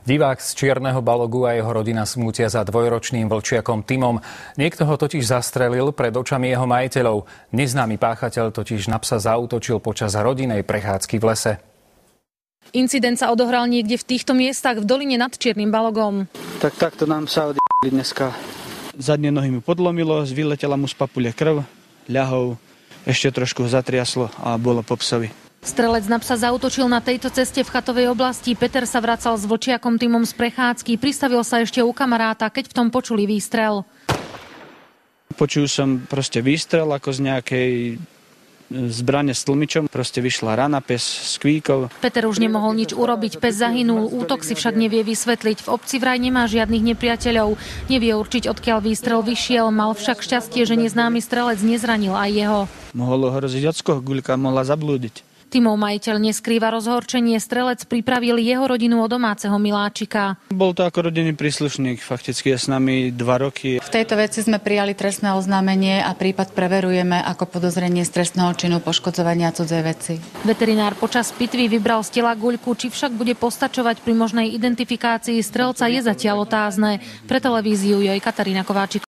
Divák z Čierneho Balogu a jeho rodina smútia za dvojročným vlčiakom Timom. Niekto ho totiž zastrelil pred očami jeho majiteľov. Neznámy páchateľ totiž na psa zaútočil počas rodinnej prechádzky v lese. Incident sa odohral niekde v týchto miestach v doline nad Čiernym Balogom. Takto nám sa odjebali dneska. Zadne nohy mu podlomilo, vyletela mu z papule krv, ľahol, ešte trošku zatriaslo a bolo po psovi. Strelec na psa zaútočil na tejto ceste v chatovej oblasti. Peter sa vracal s vlčiakom Timom z prechádzky. Pristavil sa ešte u kamaráta, keď v tom počuli výstrel. Počul som výstrel ako z nejakej zbrane s tlmičom. Vyšla rana, pes skvíkol. Peter už nemohol nič urobiť, pes zahynul. Útok si však nevie vysvetliť. V obci vraj nemá žiadnych nepriateľov. Nevie určiť, odkiaľ výstrel vyšiel. Mal však šťastie, že neznámy strelec nezranil aj jeho. Mohol ohroziť ocko, guľka mohla zablúdiť. Timov majiteľ neskrýva rozhorčenie. Strelec pripravil jeho rodinu o domáceho miláčika. Bol to ako rodinný príslušník, fakticky je s nami 2 roky. V tejto veci sme prijali trestné oznámenie a prípad preverujeme ako podozrenie z trestného činu poškodzovania cudzej veci. Veterinár počas pitvy vybral z tela guľku, či však bude postačovať pri možnej identifikácii strelca je zatiaľ otázne. Pre televíziu Katarína Kováčiková.